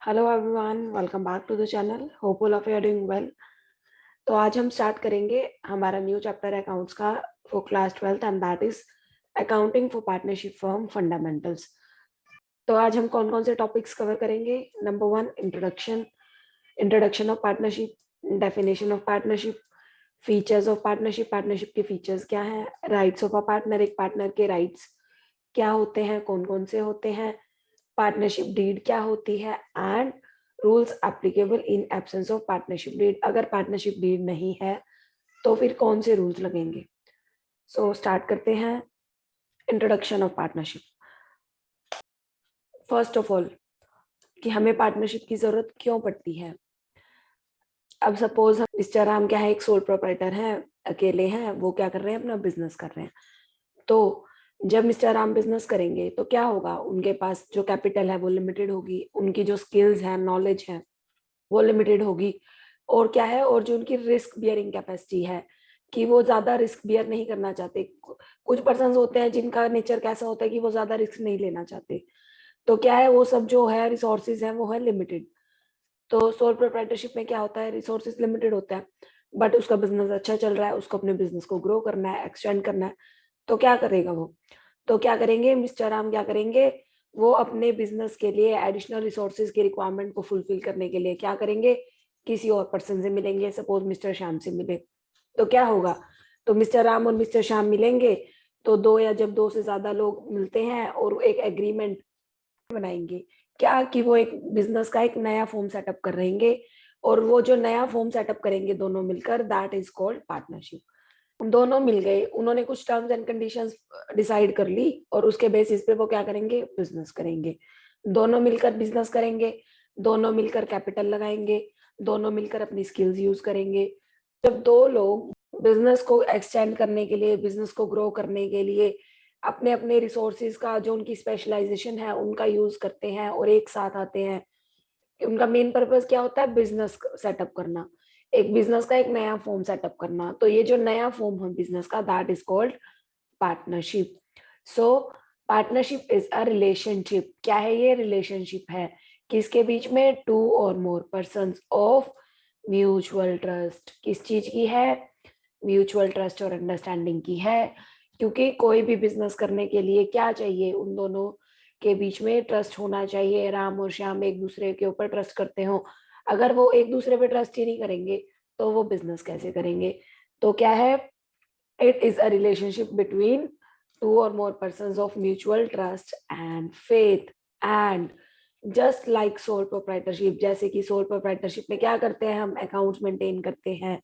Hello everyone, welcome back to the channel. Hope all of you are doing well. तो आज हम start करेंगे हमारा न्यू चैप्टर अकाउंट्स का for class 12th and that is accounting for partnership firm fundamentals. तो आज हम कौन कौन से टॉपिक्स कवर करेंगे। Number 1, introduction. Introduction of partnership, definition of partnership, features of partnership, partnership के फीचर्स क्या हैं, राइट्स ऑफ अ पार्टनर, एक पार्टनर के राइट्स क्या होते हैं, कौन कौन से होते हैं, पार्टनरशिप डीड क्या होती है, and rules applicable in absence of partnership deed. अगर पार्टनरशिप डीड नहीं है तो फिर कौन से रूल्स लगेंगे। सो स्टार्ट करते हैं। Introduction of partnership. First of all, कि हमें पार्टनरशिप की जरूरत क्यों पड़ती है। अब सपोज हम मिस्टर राम क्या है, एक सोल प्रोप्राइटर है, अकेले हैं, वो क्या कर रहे हैं, अपना बिजनेस कर रहे हैं। तो जब मिस्टर राम बिजनेस करेंगे तो क्या होगा, उनके पास जो कैपिटल है वो लिमिटेड होगी, उनकी जो स्किल्स है, नॉलेज है, वो लिमिटेड होगी। और क्या है, और जो उनकी रिस्क बियरिंग कैपेसिटी है कि वो ज्यादा रिस्क बियर नहीं करना चाहते। कुछ पर्सन होते हैं जिनका नेचर कैसा होता है कि वो ज्यादा रिस्क नहीं लेना चाहते। तो क्या है, वो सब जो है रिसोर्सेज है वो है लिमिटेड। तो सोल प्रोप्राइटरशिप में क्या होता है, रिसोर्सेज लिमिटेड होता है, बट उसका बिजनेस अच्छा चल रहा है, उसको अपने बिजनेस को ग्रो करना है, एक्सटेंड करना है। तो क्या करेगा वो, तो क्या करेंगे मिस्टर राम, क्या करेंगे, वो अपने बिजनेस के लिए एडिशनल रिसोर्सेज की रिक्वायरमेंट को फुलफिल करने के लिए क्या करेंगे, किसी और पर्सन से मिलेंगे। सपोज मिस्टर श्याम से मिले तो क्या होगा, तो मिस्टर राम और मिस्टर श्याम मिलेंगे। तो दो या जब दो से ज्यादा लोग मिलते हैं और एक एग्रीमेंट बनाएंगे, क्या कि वो एक बिजनेस का एक नया फॉर्म सेटअप कर रहेंगे। और वो जो नया फॉर्म सेटअप करेंगे दोनों मिलकर, दैट इज कॉल्ड पार्टनरशिप। दोनों मिल गए, उन्होंने कुछ टर्म्स एंड कंडीशंस डिसाइड कर ली और उसके बेसिस पे वो क्या करेंगे, बिजनेस करेंगे। दोनों मिलकर बिजनेस करेंगे, दोनों मिलकर कैपिटल लगाएंगे, दोनों मिलकर अपनी स्किल्स यूज करेंगे। जब दो लोग बिजनेस को एक्सटेंड करने के लिए, बिजनेस को ग्रो करने के लिए अपने अपने रिसोर्सेज का, जो उनकी स्पेशलाइजेशन है उनका यूज करते हैं और एक साथ आते हैं, उनका मेन पर्पस क्या होता है, बिजनेस सेटअप करना, एक बिजनेस का एक नया फॉर्म सेटअप करना। तो ये जो नया फॉर्म है बिजनेस का, that is called partnership. So partnership is a relationship. क्या है ये, रिलेशनशिप है किसके बीच में, टू और more person of mutual trust. किस चीज की है, म्यूचुअल ट्रस्ट और अंडरस्टैंडिंग की है। क्योंकि कोई भी बिजनेस करने के लिए क्या चाहिए, उन दोनों के बीच में ट्रस्ट होना चाहिए। राम और श्याम एक दूसरे के ऊपर ट्रस्ट करते हो, अगर वो एक दूसरे पे ट्रस्ट ही नहीं करेंगे तो वो बिजनेस कैसे करेंगे। तो क्या है, it is a relationship between two और more person of mutual trust and faith. And just like sole proprietorship, जैसे कि सोल प्रोप्राइटरशिप में क्या करते हैं, हम अकाउंट्स मेंटेन करते हैं।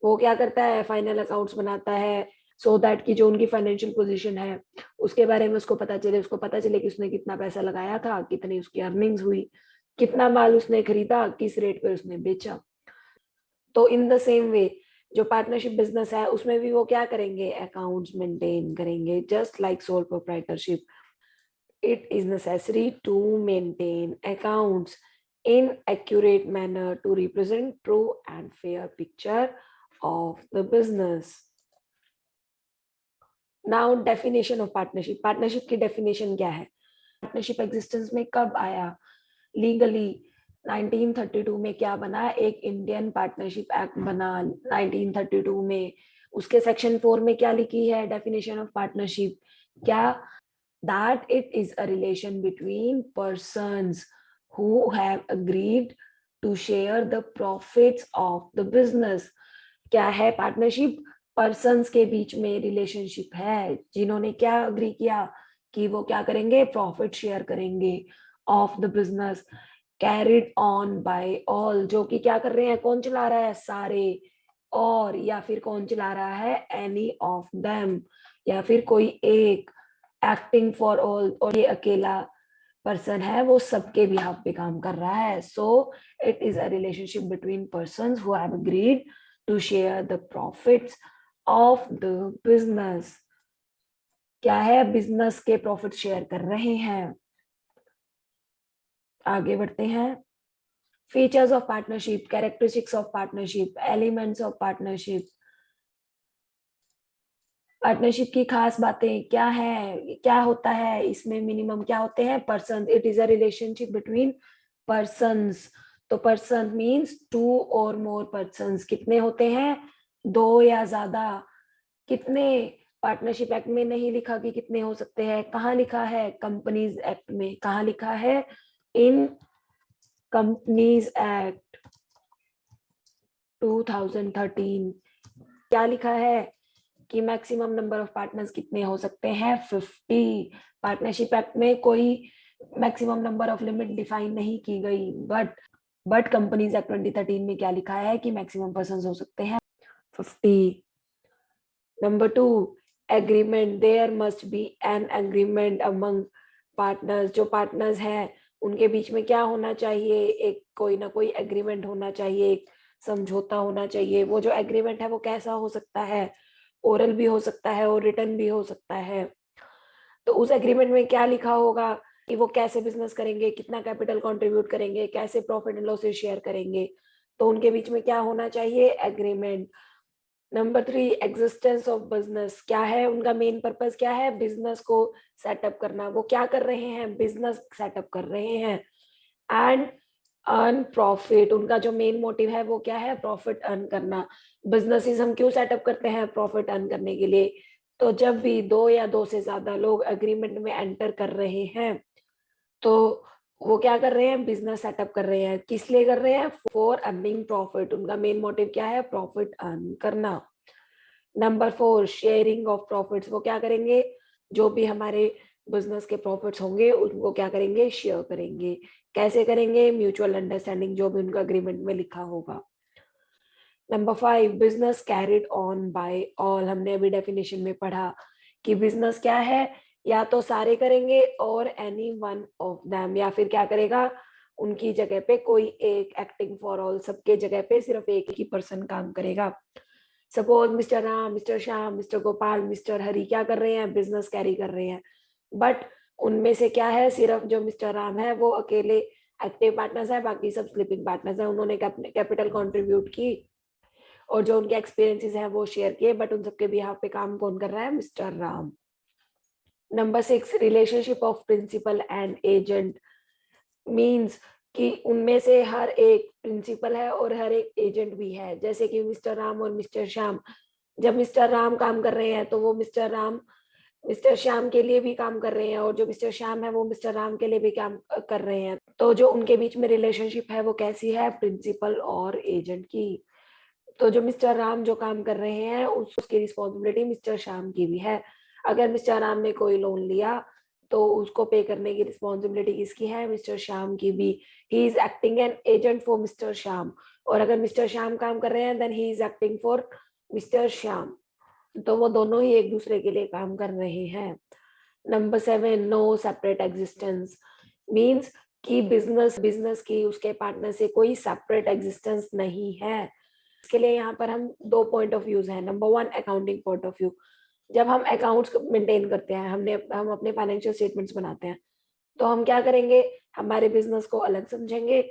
वो क्या करता है, फाइनल अकाउंट्स बनाता है, सो दैट की जो उनकी फाइनेंशियल पोजीशन है उसके बारे में उसको पता चले, उसको पता चले कि उसने कितना पैसा लगाया था, कितनी उसकी अर्निंग्स हुई, कितना माल उसने खरीदा, किस रेट पे उसने बेचा। तो इन द सेम वे जो पार्टनरशिप बिजनेस है उसमें भी वो क्या करेंगे, अकाउंट्स मेंटेन करेंगे। Just like sole proprietorship, it is necessary to maintain accounts in accurate manner to represent true and fair picture of the business. Now definition of partnership. Partnership की definition क्या है, पार्टनरशिप एग्जिस्टेंस में कब आया, legally 1932 में क्या बना, एक इंडियन पार्टनरशिप एक्ट बना 1932 में। उसके सेक्शन 4 में क्या लिखी है, डेफिनेशन ऑफ पार्टनरशिप क्या, that it is a relation between persons who have agreed to share the profits of the business। क्या है, पार्टनरशिप पर्सन्स के बीच में रिलेशनशिप है जिन्होंने क्या अग्री किया कि वो क्या करेंगे, प्रॉफिट शेयर करेंगे of the business carried on by all. जो कि क्या कर रहे हैं, कौन चला रहा है, सारे, और या फिर कौन चला रहा है, एनी ऑफ देम, या फिर कोई एक, एक्टिंग फॉर ऑल, और ये अकेला पर्सन है वो सबके बिहाफ पे काम कर रहा है। So it is a relationship between persons who have agreed to share the profits of the business. क्या है, बिजनेस के प्रॉफिट शेयर कर रहे हैं। आगे बढ़ते हैं। Features of partnership, characteristics of partnership, elements of partnership. Partnership की खास बातें क्या है, क्या होता है इसमें, मिनिमम क्या होते हैं, person, it is a relationship between persons, तो पर्सन मीन्स 2 और मोर पर्सन्स, कितने होते हैं, 2 या ज्यादा। कितने, पार्टनरशिप एक्ट में नहीं लिखा कि कितने हो सकते हैं, कहाँ लिखा है, कंपनीज एक्ट में। कहाँ लिखा है, इन कंपनीज एक्ट 2013। क्या लिखा है कि मैक्सिमम नंबर ऑफ पार्टनर्स कितने हो सकते हैं, 50। पार्टनरशिप एक्ट में कोई maximum number of limit define नहीं की गई, बट कंपनीज एक्ट 2013 में क्या लिखा है कि मैक्सिमम पर्सन हो सकते हैं 50। Number 2, agreement, there must be an agreement among partners. जो पार्टनर्स हैं उनके बीच में क्या होना चाहिए, एक कोई ना कोई एग्रीमेंट होना चाहिए, एक समझौता होना चाहिए। वो जो एग्रीमेंट है वो कैसा हो सकता है, ओरल भी हो सकता है और रिटन भी हो सकता है। तो उस एग्रीमेंट में क्या लिखा होगा कि वो कैसे बिजनेस करेंगे, कितना कैपिटल कंट्रीब्यूट करेंगे, कैसे प्रॉफिट एंड लॉसेस शेयर करेंगे। तो उनके बीच में क्या होना चाहिए, agreement. Number 3, existence of business, क्या है उनका मेन पर्पस, क्या है, बिजनेस को सेटअप करना। वो क्या कर रहे हैं, बिजनेस सेटअप कर रहे हैं। एंड अर्न प्रॉफिट, उनका जो मेन मोटिव है वो क्या है, प्रॉफिट अर्न करना। बिजनेसेस हम क्यों सेटअप करते हैं, प्रॉफिट अर्न करने के लिए। तो जब भी 2 या 2 से ज्यादा लोग एग्रीमेंट में एंटर कर रहे हैं तो वो क्या कर रहे हैं, बिजनेस सेटअप कर रहे हैं। किस लिए कर रहे हैं, फॉर अर्निंग प्रॉफिट। उनका मेन मोटिव क्या है, प्रॉफिट अर्न करना। नंबर 4, शेयरिंग ऑफ प्रॉफिट्स, वो क्या करेंगे, जो भी हमारे बिजनेस के प्रॉफिट्स होंगे उनको क्या करेंगे, शेयर करेंगे। कैसे करेंगे, म्यूचुअल अंडरस्टैंडिंग, जो भी उनका एग्रीमेंट में लिखा होगा। Number 5, business carried on by all. हमने अभी डेफिनेशन में पढ़ा कि बिजनेस क्या है, या तो सारे करेंगे और एनी वन ऑफ देम, या फिर क्या करेगा, उनकी जगह पे कोई एक, एक्टिंग फॉर ऑल, सबके जगह पे सिर्फ एक ही पर्सन काम करेगा। Suppose mister Ram, mister Shyam, mister Gopal, mister Hari क्या कर रहे हैं, बिजनेस कैरी कर रहे हैं। बट उनमें से क्या है, सिर्फ जो मिस्टर राम है वो अकेले एक्टिव पार्टनर्स है, बाकी सब स्लीपिंग पार्टनर्स है। उन्होंने कैपिटल कंट्रीब्यूट की और जो उनके एक्सपीरियंसेस हैं वो शेयर किए, बट उन सबके बिहाफ पे काम कौन कर रहा है, mister Ram. Number 6, relationship of principal and agent, means कि उनमें से हर एक प्रिंसिपल है और हर एक एजेंट भी है। जैसे कि मिस्टर राम और मिस्टर श्याम, जब मिस्टर राम काम कर रहे हैं तो वो मिस्टर राम मिस्टर श्याम के लिए भी काम कर रहे हैं, और जो मिस्टर श्याम है वो मिस्टर राम के लिए भी काम कर रहे हैं। तो जो उनके बीच में रिलेशनशिप है वो कैसी है, प्रिंसिपल और एजेंट की। तो जो मिस्टर राम जो काम कर रहे हैं उसकी रिस्पॉन्सिबिलिटी मिस्टर श्याम की भी है। अगर मिस्टर राम ने कोई लोन लिया तो उसको पे करने की रिस्पॉन्सिबिलिटी किसकी है, मिस्टर श्याम की भी। He is acting an agent for mister Shyam, और अगर मिस्टर श्याम काम कर रहे हैं then he is acting for mister Shyam. तो वो दोनों ही एक दूसरे के लिए काम कर रहे हैं। Number 7, no separate existence, means कि बिजनेस की उसके पार्टनर से कोई सेपरेट एग्जिस्टेंस नहीं है। इसके लिए यहाँ पर हम 2 पॉइंट ऑफ व्यूज हैं। Number 1, accounting point of view. जब हम अकाउंट्स मेंटेन करते हैं, हम अपने फाइनेंशियल स्टेटमेंट्स बनाते हैं, तो हम क्या करेंगे, हमारे बिजनेस को अलग समझेंगे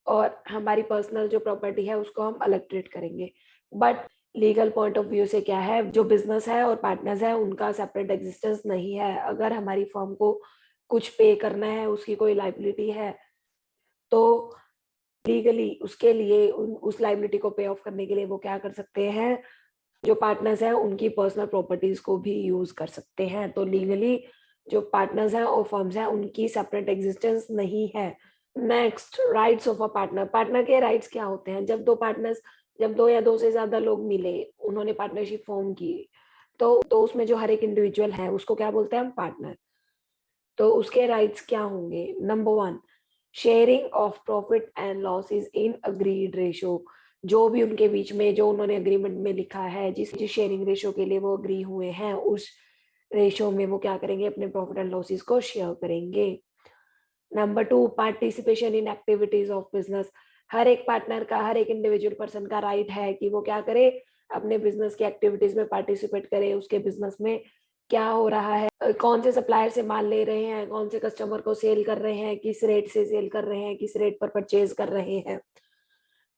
और हमारी पर्सनल जो प्रॉपर्टी है उसको हम अलग ट्रीट करेंगे। But legal point of view से क्या है, जो बिजनेस है और पार्टनर्स है उनका सेपरेट एग्जिस्टेंस नहीं है। अगर हमारी फर्म को कुछ पे करना है, उसकी कोई लाइबिलिटी है, तो लीगली उसके लिए उस लाइबिलिटी को पे ऑफ करने के लिए वो क्या कर सकते हैं, जो पार्टनर्स हैं उनकी पर्सनल प्रॉपर्टीज को भी यूज कर सकते हैं। तो लीगली जो पार्टनर्स हैं और फर्म्स हैं उनकी सेपरेट एग्जिस्टेंस नहीं है। Next, rights of a partner. Partner के राइट्स क्या होते हैं, जब 2 या 2 से ज्यादा लोग मिले, उन्होंने पार्टनरशिप फॉर्म की, तो उसमें जो हर एक इंडिविजुअल है उसको क्या बोलते हैं हम, पार्टनर। तो उसके राइट्स क्या होंगे, number 1, sharing of profit and losses in agreed ratio. जो भी उनके बीच में जो उन्होंने एग्रीमेंट में लिखा है, जिस जिस शेयरिंग रेशो के लिए वो अग्री हुए हैं, उस रेशो में वो क्या करेंगे, अपने प्रॉफिट एंड लॉसेस को शेयर करेंगे। Number 2, participation in activities of business. हर एक पार्टनर का, हर एक इंडिविजुअल पर्सन का राइट है कि वो क्या करे, अपने बिजनेस की एक्टिविटीज में पार्टिसिपेट करे। उसके बिजनेस में क्या हो रहा है, कौन से सप्लायर से माल ले रहे हैं, कौन से कस्टमर को सेल कर रहे हैं, किस रेट से सेल कर रहे हैं, किस रेट पर परचेज कर रहे हैं।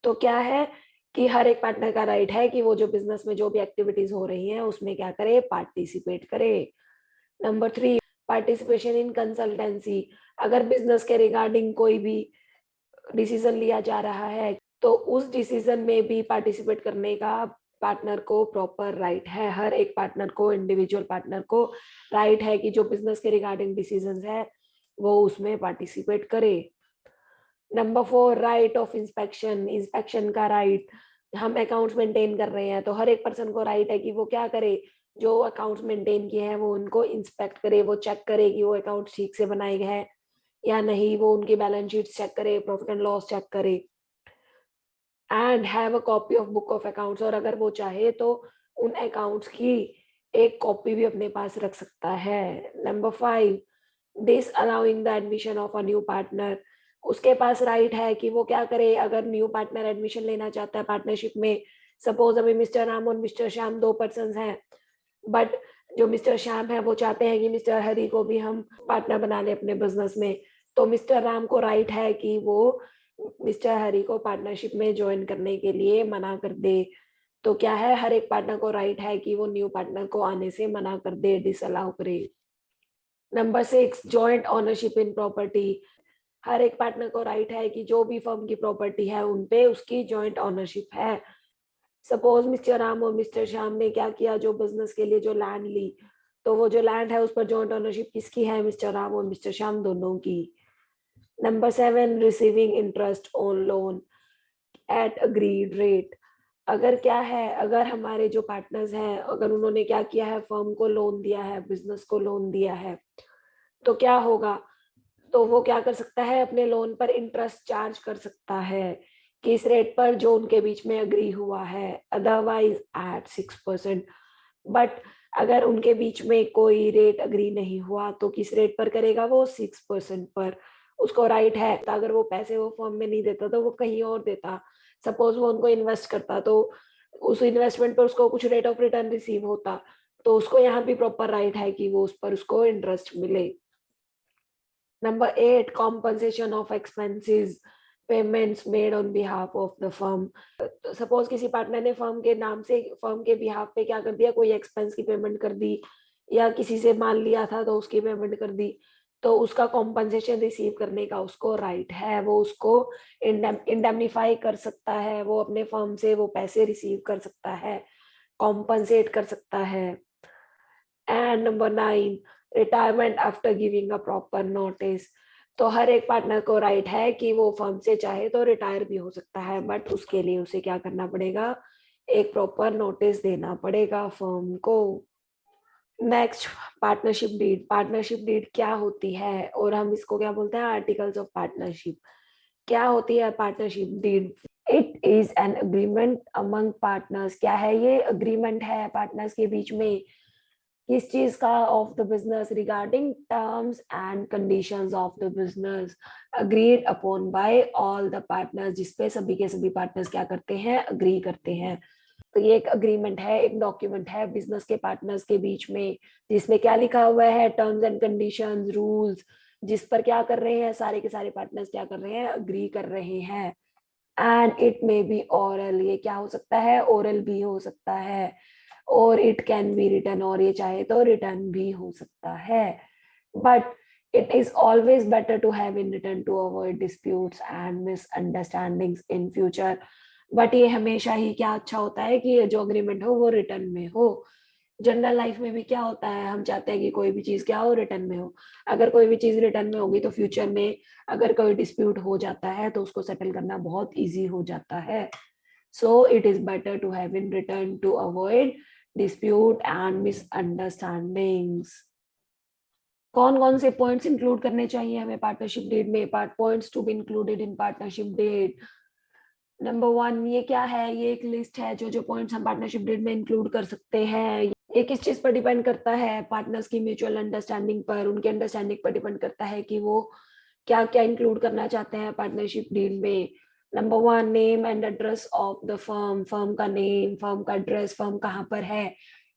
तो क्या है कि हर एक पार्टनर का राइट है कि वो जो बिजनेस में जो भी एक्टिविटीज हो रही हैं उसमें क्या करे, पार्टिसिपेट करे। Number 3, participation in consultancy. अगर बिजनेस के रिगार्डिंग कोई भी डिसीजन लिया जा रहा है, तो उस डिसीजन में भी पार्टिसिपेट करने का पार्टनर को प्रॉपर राइट है। हर एक पार्टनर को, इंडिविजुअल पार्टनर को राइट है कि जो बिजनेस के रिगार्डिंग डिसीजंस है वो उसमें पार्टिसिपेट करे। Number 4, right of inspection, inspection का राइट। हम अकाउंट्स मेंटेन कर रहे हैं तो हर एक पर्सन को राइट है कि वो क्या करे, जो अकाउंट्स मेंटेन किए हैं वो उनको इंस्पेक्ट करे, वो चेक करे कि वो अकाउंट ठीक से बनाए गए हैं या नहीं, वो उनकी बैलेंस शीट चेक करे, प्रॉफिट एंड लॉस चेक करे, and have a copy of book of accounts. और अगर वो चाहे तो उन अकाउंट्स की एक कॉपी भी अपने पास रख सकता है। Number 5, this allowing the admission of a new partner. उसके पास राइट है कि वो क्या करे, अगर न्यू पार्टनर एडमिशन लेना चाहता है पार्टनरशिप में, सपोज अभी मिस्टर राम और मिस्टर श्याम 2 पर्सन हैं, बट जो मिस्टर श्याम है वो चाहते हैं कि मिस्टर हरि को भी हम पार्टनर बना ले अपने बिजनेस में, तो मिस्टर राम को राइट है कि वो मिस्टर हरि को पार्टनरशिप में ज्वाइन करने के लिए मना कर दे। तो क्या है, हर एक पार्टनर को राइट है कि वो न्यू पार्टनर को आने से मना कर दे, डिसअलाउ करे। Number 6, joint ownership in property. हर एक पार्टनर को राइट है कि जो भी फर्म की प्रॉपर्टी है उनपे उसकी जॉइंट ओनरशिप है। सपोज मिस्टर राम और मिस्टर श्याम ने क्या किया, जो बिजनेस के लिए जो लैंड ली, तो वो जो लैंड है उस पर जॉइंट ओनरशिप किसकी है, मिस्टर राम और मिस्टर श्याम दोनों की। Number 7, receiving interest on loan eight agreed rate. अगर क्या है, अगर हमारे जो पार्टनर्स हैं, अगर उन्होंने क्या किया है, फर्म को लोन दिया है, बिजनेस को लोन दिया है, तो क्या होगा, तो वो क्या कर सकता है, अपने लोन पर इंटरेस्ट चार्ज कर सकता है किस रेट पर, जो उनके बीच में अग्री हुआ है, अदरवाइज एट 6%। बट अगर उनके बीच में कोई रेट अग्री नहीं हुआ तो किस रेट पर करेगा, वो 6% पर। उसको राइट है, तो अगर वो पैसे वो फर्म में नहीं देता तो वो कहीं और देता, सपोज वो उनको इन्वेस्ट करता, तो उस इन्वेस्टमेंट पर उसको कुछ रेट ऑफ रिटर्न रिसीव होता, तो उसको यहाँ भी प्रॉपर राइट है कि वो उस पर उसको इंटरेस्ट मिले। Number 8, compensation of expenses payments made on behalf of the firm. Suppose किसी पार्टनर ने फर्म के नाम से, फर्म के बिहाफ पे क्या कर दिया, कोई एक्सपेंस की पेमेंट कर दी, या किसी से माल लिया था तो उसकी पेमेंट कर दी, तो उसका कॉम्पनसेशन रिसीव करने का उसको राइट है, वो उसको इंडेमनीफाई कर सकता है, वो अपने फर्म से वो पैसे रिसीव कर सकता है, कॉम्पनसेट कर सकता है। And number 9, retirement after giving a proper notice. तो हर एक पार्टनर को राइट है कि वो फर्म से चाहे तो रिटायर भी हो सकता है, बट उसके लिए उसे क्या करना पड़ेगा, एक प्रॉपर नोटिस देना पड़ेगा फर्म को। Next, partnership deed. Partnership deed क्या होती है, और हम इसको क्या बोलते हैं, आर्टिकल्स ऑफ पार्टनरशिप। क्या होती है partnership deed? It is an agreement among partners. क्या है ये, अग्रीमेंट है पार्टनर्स के बीच में, किस चीज का, of the business, regarding terms and conditions of the business, agreed upon bye all the partners, जिसपे सभी के सभी पार्टनर्स क्या करते हैं, अग्री करते हैं। तो ये एक अग्रीमेंट है, एक डॉक्यूमेंट है बिजनेस के पार्टनर्स के बीच में, जिसमें क्या लिखा हुआ है, टर्म्स एंड कंडीशंस, रूल्स, जिस पर क्या कर रहे हैं, सारे के सारे पार्टनर्स क्या कर रहे हैं, अग्री कर रहे हैं। And it may be oral, ये क्या हो सकता है, ओरल भी हो सकता है, और इट कैन बी रिटर्न, और ये चाहे तो रिटर्न भी हो सकता है, but it is always better to have in written to avoid disputes and misunderstandings in future। But ये हमेशा ही क्या अच्छा होता है कि ये जो अग्रीमेंट हो वो रिटर्न में हो। जनरल लाइफ में भी क्या होता है, हम चाहते हैं कि कोई भी चीज क्या हो, रिटर्न में हो। अगर कोई भी चीज रिटर्न में होगी तो फ्यूचर में अगर कोई डिस्प्यूट हो जाता है तो उसको सेटल करना बहुत इजी हो जाता है। So it is better to have in written to avoid dispute and misunderstandings. कौन कौन से पॉइंट्स इंक्लूड करने चाहिए हमें पार्टनरशिप डीड में, part points to be included in partnership deed. Number 1, ये क्या है, ये एक लिस्ट है जो जो पॉइंट्स हम पार्टनरशिप डीड में इंक्लूड कर सकते हैं। ये किस चीज पर डिपेंड करता है, पार्टनर्स की म्यूचुअल अंडरस्टैंडिंग पर, उनके अंडरस्टैंडिंग पर डिपेंड करता है कि वो क्या क्या इंक्लूड करना चाहते हैं पार्टनरशिप डीड में। Number 1, name and address of the firm. Firm का नेम, फर्म का एड्रेस, फर्म कहाँ पर है,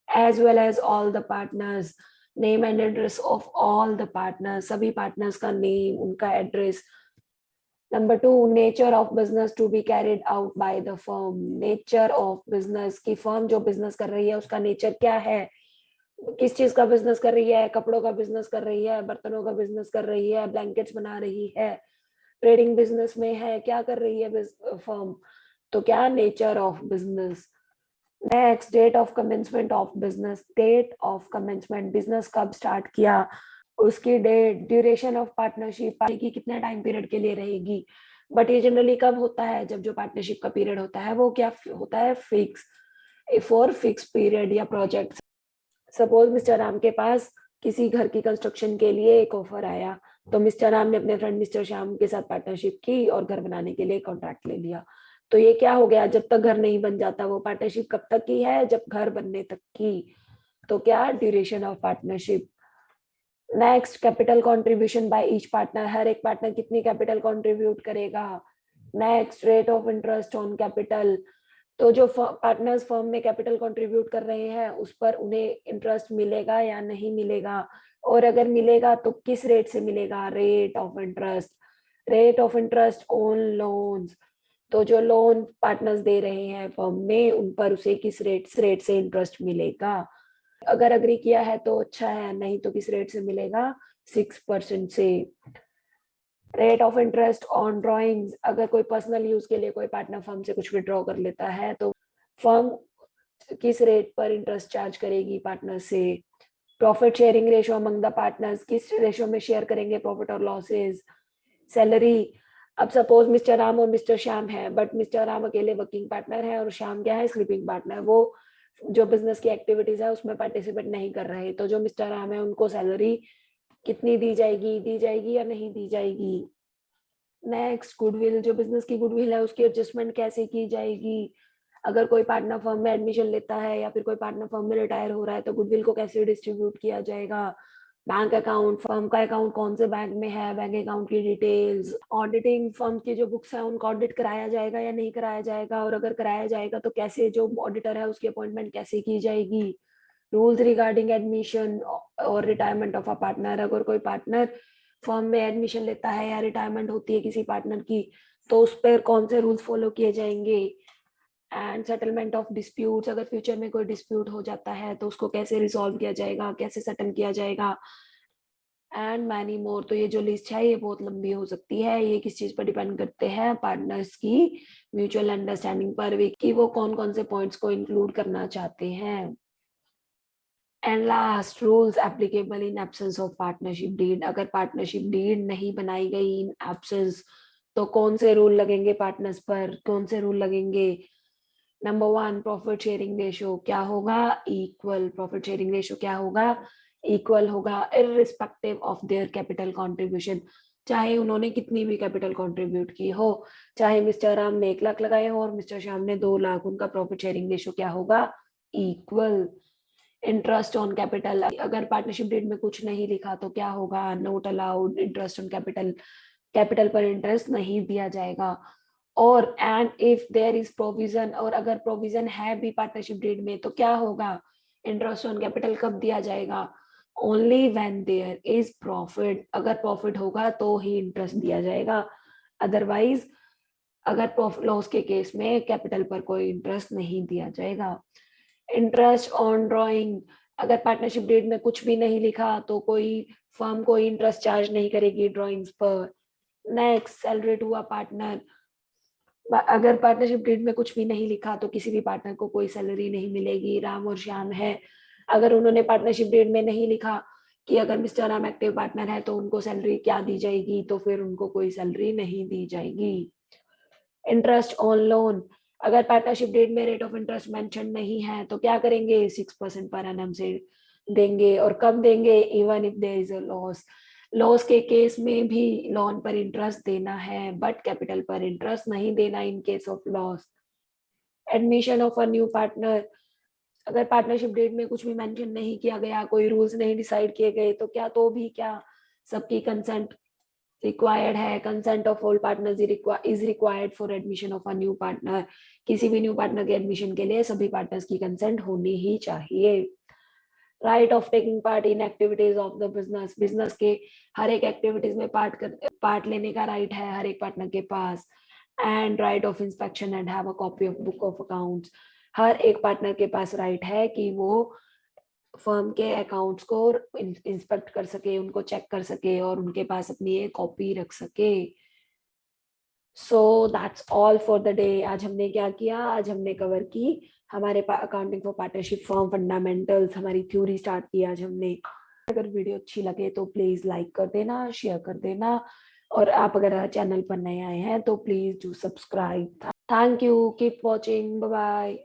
as well as all the partners. Name and address of all the partners, सभी पार्टनर्स का नेम, उनका address. Number 2, nature of business to be carried out by the firm. Nature of business, की firm जो business कर रही है उसका nature क्या है, किस चीज का बिजनेस कर रही है, कपड़ों का बिजनेस कर रही है, बर्तनों का बिजनेस कर रही है, ब्लैंकेट्स बना रही है, ट्रेडिंग बिजनेस में है, क्या कर रही है फर्म, तो क्या nature of business. Next, date of commencement of business, date of commencement, business कब स्टार्ट किया, उसकी डेट, ड्यूरेशन ऑफ पार्टनरशिप, की कितने टाइम पीरियड के लिए रहेगी। बट ये जनरली कब होता है, जब जो पार्टनरशिप का पीरियड होता है वो क्या होता है, फिक्स, फॉर फिक्स पीरियड या प्रोजेक्ट। सपोज मिस्टर राम के पास किसी घर की कंस्ट्रक्शन के लिए एक ऑफर आया, तो मिस्टर राम ने अपने फ्रेंड मिस्टर श्याम के साथ पार्टनरशिप की और घर बनाने के लिए कॉन्ट्रैक्ट ले लिया। तो ये क्या हो गया, जब तक घर नहीं बन जाता, वो पार्टनरशिप कब तक की है, जब घर बनने तक की। तो क्या, duration of partnership. Next, capital contribution by each partner, हर एक पार्टनर कितनी कैपिटल कंट्रीब्यूट करेगा। Next, rate of interest on capital, तो जो पार्टनर्स फर्म में कैपिटल कंट्रीब्यूट कर रहे हैं उस पर उन्हें इंटरेस्ट मिलेगा या नहीं मिलेगा, और अगर मिलेगा तो किस रेट से मिलेगा, rate of interest. Rate of interest on loans, तो जो लोन पार्टनर्स दे रहे हैं फर्म में उन पर उसे किस रेट से इंटरेस्ट मिलेगा। अगर अग्री किया है तो अच्छा है, नहीं तो किस रेट से मिलेगा, 6% से। Rate of interest on drawings, अगर कोई पर्सनल यूज के लिए कोई पार्टनर फर्म से कुछ विड्रॉ कर लेता है तो फर्म किस रेट पर इंटरेस्ट चार्ज करेगी पार्टनर से। Profit sharing ratio among the partners, किस रेशो में शेयर करेंगे प्रॉफिट और लॉसेस। सैलरी, अब सपोज मिस्टर राम और मिस्टर श्याम है, बट मिस्टर राम अकेले वर्किंग पार्टनर है और श्याम क्या है, स्लीपिंग पार्टनर, वो जो बिजनेस की एक्टिविटीज है उसमें पार्टिसिपेट नहीं कर रहे, तो जो मिस्टर राम है उनको सैलरी कितनी दी जाएगी या नहीं दी जाएगी। नेक्स्ट, गुडविल, जो बिजनेस की गुडविल है उसकी एडजस्टमेंट कैसे की जाएगी। अगर कोई पार्टनर फर्म में एडमिशन लेता है या फिर कोई पार्टनर फर्म में रिटायर हो रहा है तो गुडविल को कैसे डिस्ट्रीब्यूट किया जाएगा। बैंक अकाउंट, फर्म का अकाउंट कौन से बैंक में है, बैंक अकाउंट की डिटेल्स। ऑडिटिंग, फर्म की जो बुक्स है उनको ऑडिट कराया जाएगा या नहीं कराया जाएगा, और अगर कराया जाएगा तो कैसे, जो ऑडिटर है उसकी अपॉइंटमेंट कैसे की जाएगी। रूल्स रिगार्डिंग एडमिशन और रिटायरमेंट ऑफ अ पार्टनर, अगर कोई पार्टनर फर्म में एडमिशन लेता है या रिटायरमेंट होती है किसी पार्टनर की तो उस पर कौन से रूल्स फॉलो किए जाएंगे। एंड सेटलमेंट ऑफ डिस्प्यूट्स, अगर फ्यूचर में कोई डिस्प्यूट हो जाता है तो उसको कैसे रिजॉल्व किया जाएगा, कैसे सेटल किया जाएगा। एंड मैनी मोर, तो ये जो लिस्ट है ये बहुत लंबी हो सकती है, ये किस चीज पर डिपेंड करते हैं, पार्टनर्स की म्यूचुअल अंडरस्टैंडिंग पर भी, कि वो कौन कौन से पॉइंट्स को इंक्लूड करना चाहते हैं। And last, rules applicable in absence of partnership deed, अगर पार्टनरशिप डीड नहीं बनाई गई इन एब्सेंस तो कौन से रूल लगेंगे पार्टनर्स पर, कौन से रूल लगेंगे। नंबर 1, प्रॉफिट शेयरिंग रेशो क्या होगा, इक्वल। प्रॉफिट शेयरिंग रेशो क्या होगा, इक्वल होगा, irrespective of their capital contribution, चाहे उन्होंने कितनी भी कैपिटल कंट्रीब्यूट की हो, चाहे मिस्टर राम ने 1 लाख लगाए हो और मिस्टर श्याम ने 2 लाख, उनका प्रॉफिट शेयरिंग रेशो क्या होगा, इक्वल। इंटरेस्ट ऑन कैपिटल, अगर पार्टनरशिप डीड में कुछ नहीं लिखा तो क्या होगा, not allowed interest on capital, capital पर इंटरेस्ट नहीं दिया जाएगा। और and if there is provision, और अगर प्रोविजन है भी पार्टनरशिप डीड में तो क्या होगा, इंटरेस्ट ऑन कैपिटल कब दिया जाएगा, only when there is profit, अगर प्रॉफिट होगा तो ही इंटरेस्ट दिया जाएगा, अदरवाइज अगर प्रॉफिट लॉस के केस में कैपिटल पर कोई इंटरेस्ट नहीं दिया जाएगा। इंटरेस्ट ऑन ड्राइंग, अगर पार्टनरशिप डीड में कुछ भी नहीं लिखा तो कोई फर्म कोई इंटरेस्ट चार्ज नहीं करेगी ड्राइंग्स पर। Next, salary to a partner, अगर पार्टनरशिप डीड में कुछ भी नहीं लिखा तो किसी भी पार्टनर को कोई सैलरी नहीं मिलेगी। राम और श्याम है, अगर उन्होंने पार्टनरशिप डीड में नहीं लिखा कि अगर मिस्टर राम एक्टिव पार्टनर है तो उनको सैलरी क्या दी जाएगी, तो फिर उनको कोई सैलरी नहीं दी जाएगी। इंटरेस्ट ऑन लोन, अगर पार्टनरशिप डेट में रेट ऑफ इंटरेस्ट मेंशन नहीं है तो क्या करेंगे, 6% पर एनम से देंगे, और कब देंगे, even if there is a loss, loss के केस में भी लोन पर इंटरेस्ट देना है बट कैपिटल पर इंटरेस्ट नहीं देना in case of loss. Admission of a new partner, अगर पार्टनरशिप डेट में कुछ भी मेंशन नहीं किया गया, कोई रूल्स नहीं डिसाइड किए गए तो क्या, तो भी क्या, सबकी कंसेंट रिक्वायर्ड है। Consent of all partners is required for admission of a new partner, किसी भी न्यू पार्टनर के एडमिशन के लिए सभी पार्टनर्स की कंसेंट होनी ही चाहिए। Right of taking part in activities of the business, business के हर एक एक्टिविटीज में पार्ट लेने का राइट है हर एक पार्टनर के पास। And right of inspection and have a copy of book of accounts, हर एक पार्टनर के पास राइट है कि वो फर्म के अकाउंट्स को इंस्पेक्ट कर सके, उनको चेक कर सके और उनके पास अपनी एक कॉपी रख सके। So that's all for the day. आज हमने क्या किया, आज हमने कवर की हमारे accounting for partnership firm fundamentals, हमारी थ्योरी स्टार्ट की आज हमने। अगर वीडियो अच्छी लगे तो प्लीज लाइक कर देना, शेयर कर देना, और आप अगर चैनल पर नए आए हैं तो please do subscribe. Thank you, keep watching, bye bye.